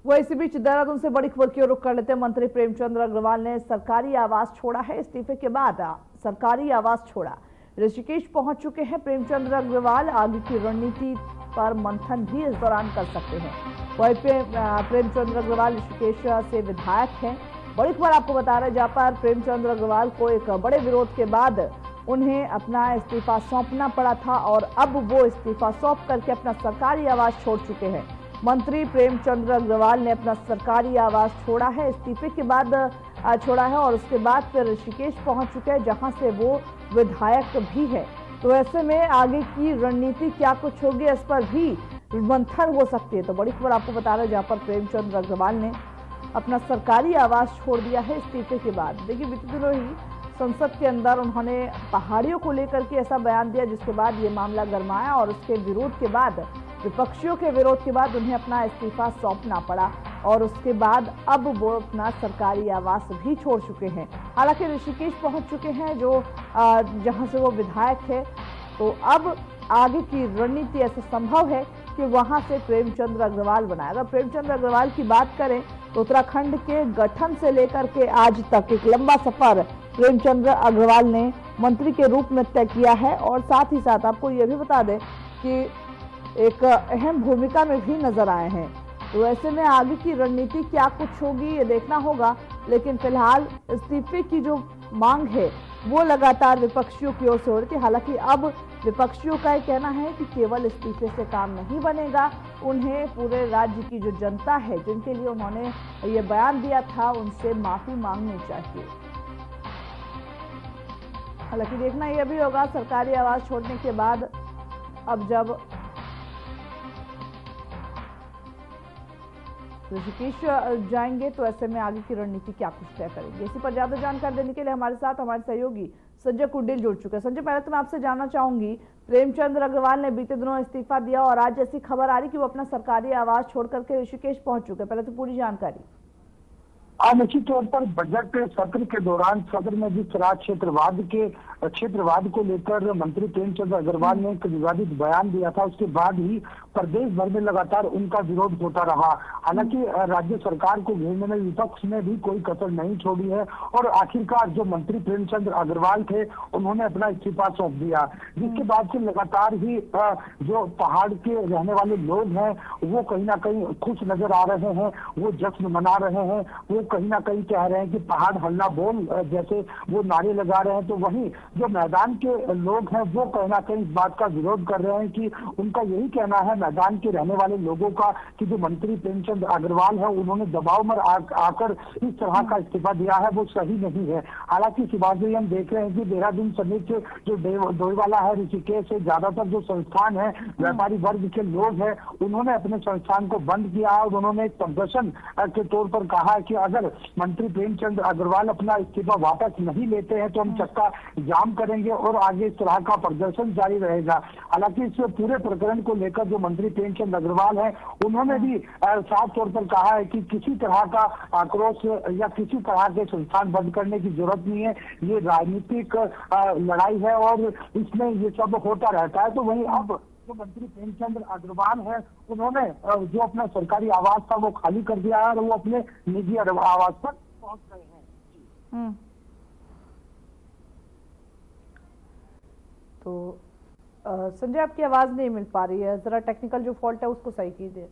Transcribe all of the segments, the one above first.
वो इसी बीच देहरादून से बड़ी खबर की ओर रुख कर लेते हैं। मंत्री प्रेमचंद अग्रवाल ने सरकारी आवास छोड़ा है। इस्तीफे के बाद सरकारी आवास छोड़ा, ऋषिकेश पहुंच चुके हैं प्रेमचंद अग्रवाल। आगे की रणनीति पर मंथन भी इस दौरान कर सकते हैं। वहीं पे प्रेमचंद अग्रवाल ऋषिकेश से विधायक हैं। बड़ी खबर आपको बता रहे हैं, जहां पर प्रेमचंद अग्रवाल को एक बड़े विरोध के बाद उन्हें अपना इस्तीफा सौंपना पड़ा था और अब वो इस्तीफा सौंप करके अपना सरकारी आवास छोड़ चुके हैं। मंत्री प्रेमचंद अग्रवाल ने अपना सरकारी आवास छोड़ा है, इस्तीफे के बाद छोड़ा है और उसके बाद फिर ऋषिकेश पहुंच चुके हैं, जहां से वो विधायक भी है। तो ऐसे में आगे की रणनीति क्या कुछ होगी, इस पर भी मंथन हो सकती है। तो बड़ी खबर आपको बता रहे हैं, जहां पर प्रेमचंद अग्रवाल ने अपना सरकारी आवास छोड़ दिया है इस्तीफे के बाद। देखिए, बीते दिनों ही संसद के अंदर उन्होंने पहाड़ियों को लेकर के ऐसा बयान दिया, जिसके बाद ये मामला गरमाया और उसके विरोध के बाद, विपक्षियों के विरोध के बाद उन्हें अपना इस्तीफा सौंपना पड़ा और उसके बाद अब वो अपना सरकारी आवास भी छोड़ चुके हैं। हालांकि ऋषिकेश पहुंच चुके हैं, जो जहां से वो विधायक है। तो अब आगे की रणनीति ऐसा संभव है कि वहां से प्रेमचंद अग्रवाल बनाए। अगर प्रेमचंद अग्रवाल की बात करें तो उत्तराखंड के गठन से लेकर के आज तक एक लंबा सफर प्रेमचंद अग्रवाल ने मंत्री के रूप में तय किया है और साथ ही साथ आपको यह भी बता दें कि एक अहम भूमिका में भी नजर आए हैं। तो ऐसे में आगे की रणनीति क्या कुछ होगी, ये देखना होगा। लेकिन फिलहाल इस्तीफे की जो मांग है वो लगातार विपक्षियों की ओर से हो रही थी। हालांकि अब विपक्षियों का ये कहना है कि केवल इस्तीफे से काम नहीं बनेगा, उन्हें पूरे राज्य की जो जनता है, जिनके लिए उन्होंने ये बयान दिया था, उनसे माफी मांगनी चाहिए। हालांकि देखना यह भी होगा, सरकारी आवास छोड़ने के बाद अब जब ऋषिकेश जाएंगे तो ऐसे में आगे की रणनीति क्या कुछ तय करेंगे। इसी पर ज्यादा जानकारी देने के लिए हमारे साथ हमारे सहयोगी संजय कुंडिल जुड़ चुके हैं। संजय, पहले तो मैं आपसे जानना चाहूंगी, प्रेमचंद अग्रवाल ने बीते दिनों इस्तीफा दिया और आज ऐसी खबर आ रही कि वो अपना सरकारी आवास छोड़ करके ऋषिकेश पहुंच चुके हैं। पहले तो पूरी जानकारी। निश्चित तौर पर बजट सत्र के दौरान सदन में जिस तरह क्षेत्रवाद को लेकर मंत्री प्रेमचंद अग्रवाल ने एक विवादित बयान दिया था, उसके बाद ही प्रदेश भर में लगातार उनका विरोध होता रहा। हालांकि राज्य सरकार को घेरने में विपक्ष ने भी कोई कसर नहीं छोड़ी है और आखिरकार जो मंत्री प्रेमचंद अग्रवाल थे, उन्होंने अपना इस्तीफा सौंप दिया, जिसके बाद से लगातार ही जो पहाड़ के रहने वाले लोग हैं वो कहीं ना कहीं खुश नजर आ रहे हैं, वो जश्न मना रहे हैं, वो कहीं ना कहीं कह रहे हैं कि पहाड़ हल्ला बोल जैसे वो नारे लगा रहे हैं। तो वहीं जो मैदान के लोग हैं वो कहीं ना कहीं इस बात का विरोध कर रहे हैं कि उनका यही कहना है, मैदान के रहने वाले लोगों का, कि जो मंत्री प्रेमचंद अग्रवाल है उन्होंने दबाव में आकर इस तरह का इस्तीफा दिया है, वो सही नहीं है। हालांकि शिवाज जी, हम देख रहे हैं कि देहरादून समेत जो डोईवाला है, ऋषिकेश से ज्यादातर जो संस्थान है, व्यापारी वर्ग के लोग हैं, उन्होंने अपने संस्थान को बंद किया है और उन्होंने एक प्रदर्शन के तौर पर कहा है कि अगर मंत्री प्रेमचंद अग्रवाल अपना इस्तीफा वापस नहीं लेते हैं तो हम चक्का जाम करेंगे और आगे इस तरह का प्रदर्शन जारी रहेगा। हालांकि इस पूरे प्रकरण को लेकर जो मंत्री प्रेमचंद अग्रवाल है, उन्होंने भी साफ तौर पर कहा है कि किसी तरह का आक्रोश या किसी तरह के संस्थान बंद करने की जरूरत नहीं है, ये राजनीतिक लड़ाई है और इसमें ये सब होता रहता है। तो वहीं अब जो मंत्री प्रेमचंद अग्रवाल है, उन्होंने जो अपना सरकारी आवास था वो खाली कर दिया है और वो अपने निजी आवास पर पहुंच गए हैं। तो संजय, आपकी आवाज नहीं मिल पा रही है, जरा टेक्निकल जो फॉल्ट है उसको सही कीजिए।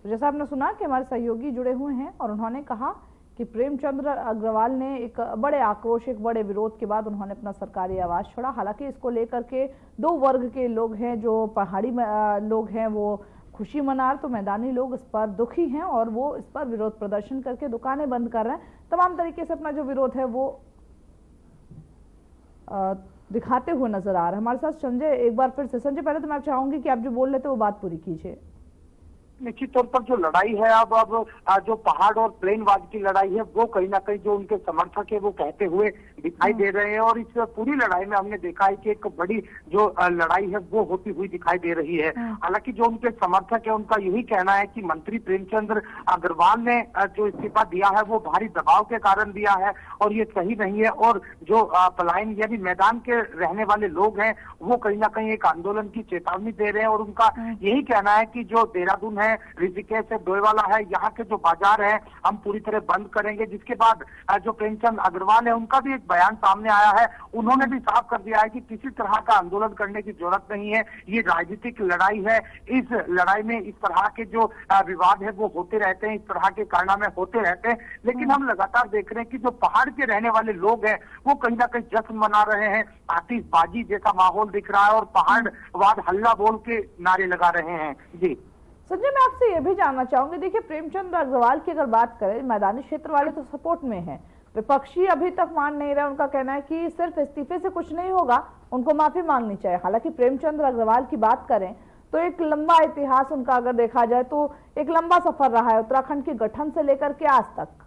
तो जैसा आपने सुना कि हमारे सहयोगी जुड़े हुए हैं और उन्होंने कहा कि प्रेमचंद अग्रवाल ने एक बड़े आक्रोश, एक बड़े विरोध के बाद उन्होंने अपना सरकारी आवास छोड़ा। हालांकि इसको लेकर के दो वर्ग के लोग हैं, जो पहाड़ी लोग हैं वो खुशी मना रहे, तो मैदानी लोग इस पर दुखी हैं और वो इस पर विरोध प्रदर्शन करके दुकानें बंद कर रहे हैं। तमाम तरीके से अपना जो विरोध है वो दिखाते हुए नजर आ रहा है। हमारे साथ संजय एक बार फिर से। संजय, पहले तो मैं चाहूंगी कि आप जो बोल रहे थे वो बात पूरी कीजिए। निश्चित तौर पर जो लड़ाई है अब जो पहाड़ और प्लेनवाद की लड़ाई है, वो कहीं ना कहीं जो उनके समर्थक है वो कहते हुए दिखाई दे रहे हैं और इस पूरी लड़ाई में हमने देखा है कि एक बड़ी जो लड़ाई है वो होती हुई दिखाई दे रही है। हालांकि जो उनके समर्थक है उनका यही कहना है कि मंत्री प्रेमचंद अग्रवाल ने जो इस्तीफा दिया है वो भारी दबाव के कारण दिया है और ये सही नहीं है और जो पलायन यानी मैदान के रहने वाले लोग हैं वो कहीं ना कहीं एक आंदोलन की चेतावनी दे रहे हैं और उनका यही कहना है कि जो देहरादून है, ऋषिकेश है, डोईवाला है, यहाँ के जो बाजार है हम पूरी तरह बंद करेंगे। जिसके बाद जो प्रेमचंद अग्रवाल है उनका भी एक बयान सामने आया है। उन्होंने भी साफ कर दिया है कि किसी तरह का आंदोलन करने की जरूरत नहीं है, ये राजनीतिक लड़ाई है। इस लड़ाई में इस तरह के जो विवाद है वो होते रहते हैं, इस तरह के कारनामे होते रहते हैं, लेकिन हम लगातार देख रहे हैं कि जो पहाड़ के रहने वाले लोग हैं वो कहीं ना कहीं जश्न मना रहे हैं, आतिशबाजी जैसा माहौल दिख रहा है और पहाड़वाद हल्ला बोल के नारे लगा रहे हैं। जी संजय, मैं आपसे ये भी जानना चाहूंगी, देखिए प्रेमचंद अग्रवाल की अगर बात करें, मैदानी क्षेत्र वाले तो सपोर्ट में हैं, विपक्षी अभी तक मान नहीं रहे। उनका कहना है कि सिर्फ इस्तीफे से कुछ नहीं होगा, उनको माफी मांगनी चाहिए। हालांकि प्रेमचंद अग्रवाल की बात करें तो एक लंबा इतिहास उनका अगर देखा जाए तो एक लंबा सफर रहा है उत्तराखंड के गठन से लेकर के आज तक।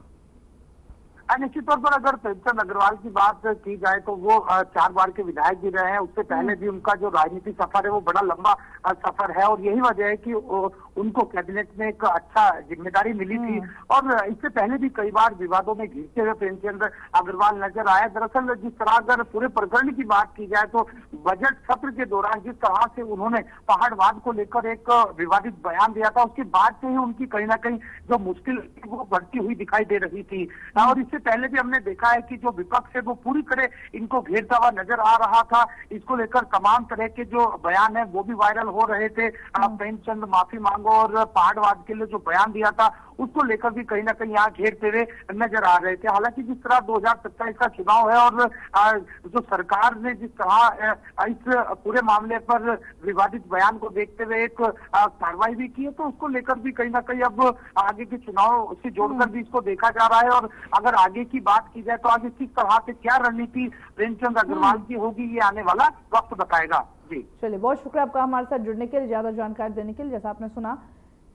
निश्चित तौर पर अगर प्रेमचंद अग्रवाल की बात की जाए तो वो 4 बार के विधायक भी रहे हैं। उससे पहले भी उनका जो राजनीतिक सफर है वो बड़ा लंबा सफर है और यही वजह है कि उनको कैबिनेट में एक अच्छा जिम्मेदारी मिली थी और इससे पहले भी कई बार विवादों में घिरते हुए प्रेमचंद अग्रवाल नजर आए। दरअसल जिस तरह अगर पूरे प्रकरण की बात की जाए तो बजट सत्र के दौरान जिस तरह से उन्होंने पहाड़वाद को लेकर एक विवादित बयान दिया था, उसके बाद से ही उनकी कहीं ना कहीं जो मुश्किल वो बढ़ती हुई दिखाई दे रही थी। और इससे पहले भी हमने देखा है कि जो विपक्ष है वो पूरी तरह इनको घेरता हुआ नजर आ रहा था। इसको लेकर तमाम तरह के जो बयान है वो भी वायरल हो रहे थे। प्रेमचंद माफी मांगो और पहाड़वाद के लिए जो बयान दिया था उसको लेकर भी कहीं ना कहीं यहाँ घेरते हुए नजर आ रहे थे। हालांकि जिस तरह 2027 का चुनाव है और जो सरकार ने जिस तरह इस पूरे मामले पर विवादित बयान को देखते हुए एक कार्रवाई भी की है, तो उसको लेकर भी कहीं ना कहीं अब आगे के चुनाव से जोड़कर भी इसको देखा जा रहा है। और अगर आगे की बात की जाए तो आगे किस तरह से क्या रणनीति प्रेमचंद अग्रवाल की होगी ये आने वाला वक्त बताएगा। जी चलिए, बहुत शुक्रिया आपका हमारे साथ जुड़ने के लिए, ज्यादा जानकारी देने के लिए। जैसा आपने सुना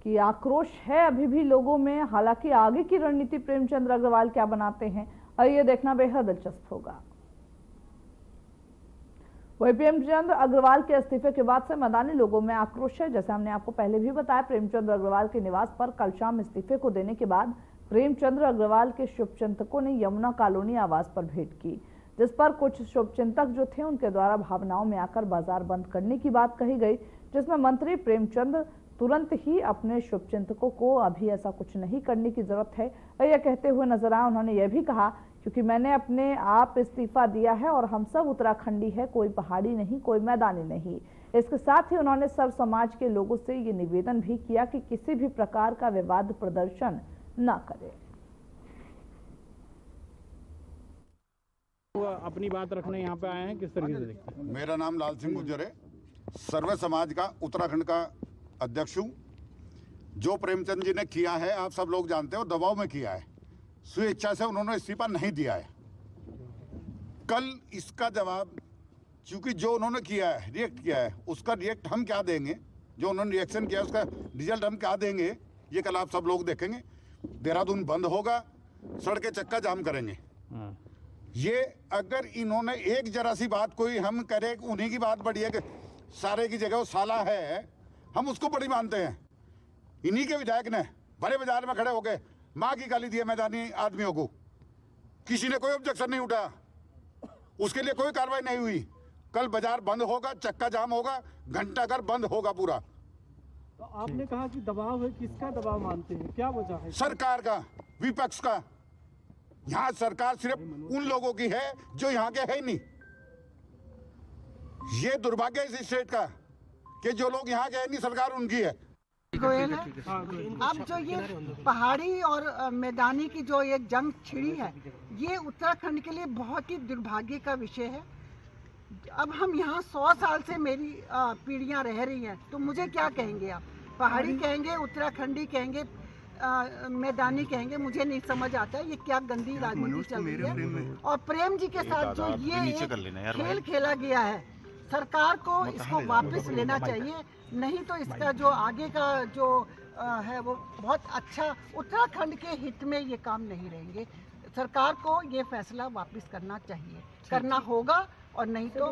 कि आक्रोश है अभी भी लोगों में, हालांकि आगे की रणनीति प्रेमचंद अग्रवाल क्या बनाते हैं और ये देखना बेहद दिलचस्प होगा। वही प्रेमचंद अग्रवाल के इस्तीफे के बाद से मैदानी लोगों में आक्रोश है। जैसे हमने आपको पहले भी बताया, प्रेमचंद अग्रवाल के निवास पर कल शाम इस्तीफे को देने के बाद प्रेमचंद अग्रवाल के शुभचिंतकों ने यमुना कॉलोनी आवास पर भेंट की, जिस पर कुछ शुभचिंतक जो थे उनके द्वारा भावनाओं में आकर बाजार बंद करने की बात कही गई, जिसमें मंत्री प्रेमचंद तुरंत ही अपने शुभचिंतकों को अभी ऐसा कुछ नहीं करने की जरूरत है यह कहते हुए नजर आए। उन्होंने यह भी कहा, क्योंकि मैंने अपने आप इस्तीफा दिया है और हम सब उत्तराखंडी है, कोई पहाड़ी नहीं, कोई मैदानी नहीं। इसके साथ ही उन्होंने सर्व समाज के लोगों से ये निवेदन भी किया कि किसी भी प्रकार का विवाद प्रदर्शन न करें। अपनी बात रखने यहाँ पे आए हैं, किस तरीके से देखते हैं? मेरा नाम लाल सिंह गुर्जर है, सर्व समाज का उत्तराखंड का अध्यक्ष हूँ। जो प्रेमचंद जी ने किया है आप सब लोग जानते हो, दबाव में किया है, स्वेच्छा से उन्होंने इस्तीफा नहीं दिया है। कल इसका जवाब, क्योंकि जो उन्होंने किया है, रिएक्ट किया है, उसका रिएक्ट हम क्या देंगे, जो उन्होंने रिएक्शन किया उसका रिजल्ट हम क्या देंगे, ये कल आप सब लोग देखेंगे। देहरादून बंद होगा, सड़कें चक्का जाम करेंगे। ये अगर इन्होंने एक जरा सी बात कोई हम करें, उन्हीं की बात बड़ी है कि सारे की जगह वो साला है, हम उसको बड़ी मानते हैं। इन्हीं के विधायक ने बड़े बाजार में खड़े होके माँ की गाली दी है मैदानी आदमियों को, किसी ने कोई ऑब्जेक्शन नहीं उठाया, उसके लिए कोई कार्रवाई नहीं हुई। कल बाजार बंद होगा, चक्का जाम होगा, घंटाघर बंद होगा पूरा। तो आपने कहा कि दबाव है, किसका दबाव मानते हैं, क्या वजह है? सरकार का, विपक्ष का। यहाँ सरकार सिर्फ उन लोगों की है जो यहाँ के है ही नहीं। ये दुर्भाग्य इस स्टेट का कि जो लोग यहाँ के है नहीं, सरकार उनकी है। गोयल है। अब जो ये पहाड़ी और मैदानी की जो ये जंग छिड़ी है, ये उत्तराखंड के लिए बहुत ही दुर्भाग्य का विषय है। अब हम यहाँ 100 साल से मेरी पीढ़ियाँ रह रही हैं, तो मुझे क्या कहेंगे आप? पहाड़ी कहेंगे, उत्तराखंडी कहेंगे, मैदानी कहेंगे, मुझे नहीं समझ आता है ये क्या गंदी राजनीति चल रही है। और प्रेम जी के साथ जो ये खेल खेला गया है, सरकार को इसको वापस लेना चाहिए, नहीं तो इसका जो आगे का जो है वो बहुत अच्छा, उत्तराखंड के हित में ये काम नहीं रहेंगे। सरकार को ये फैसला वापस करना चाहिए, करना होगा। और नहीं तो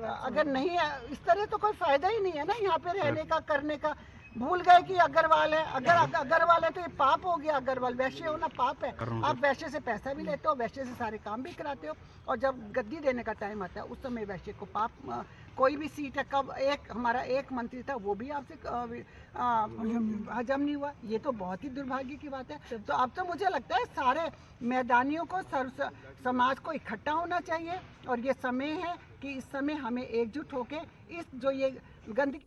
अगर नहीं है इस तरह तो कोई फायदा ही नहीं है ना यहाँ पे रहने का, करने का। भूल गए कि अग्रवाल है, अगर अग्रवाल है तो ये पाप हो गया। अग्रवाल वैश्य होना पाप है। आप वैश्य से पैसा भी लेते हो, वैश्य से सारे काम भी कराते हो, और जब गद्दी देने का टाइम आता है उस समय वैश्य को कोई भी सीट है, कब हमारा एक मंत्री था वो भी आपसे हजम नहीं हुआ, ये तो बहुत ही दुर्भाग्य की बात है। तो अब तो मुझे लगता है सारे मैदानियों को, समाज को इकट्ठा होना चाहिए और ये समय है कि इस समय हमें एकजुट होके इस जो ये गंदगी।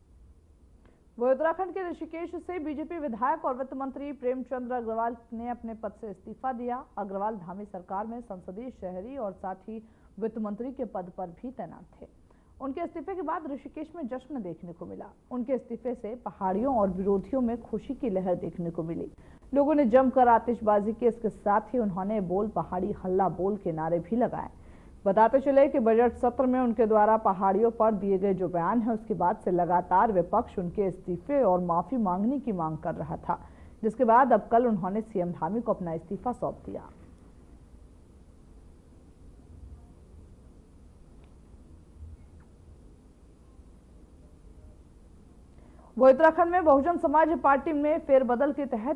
वो उत्तराखंड के ऋषिकेश से बीजेपी विधायक और वित्त मंत्री प्रेमचंद्र अग्रवाल ने अपने पद से इस्तीफा दिया। अग्रवाल धामी सरकार में संसदीय, शहरी और साथ ही वित्त मंत्री के पद पर भी तैनात थे। उनके इस्तीफे के बाद ऋषिकेश में जश्न देखने को मिला। उनके इस्तीफे से पहाड़ियों और विरोधियों में खुशी की लहर देखने को मिली। लोगों ने जमकर आतिशबाजी की, इसके साथ ही उन्होंने बोल पहाड़ी हल्ला बोल के नारे भी लगाए। बताते चले कि बजट सत्र में उनके द्वारा पहाड़ियों पर दिए गए जो बयान है, उसके बाद से लगातार विपक्ष उनके इस्तीफे और माफी मांगने की मांग कर रहा था, जिसके बाद अब कल उन्होंने सीएम धामी को अपना इस्तीफा सौंप दिया। वो उत्तराखंड में बहुजन समाज पार्टी में फेरबदल के तहत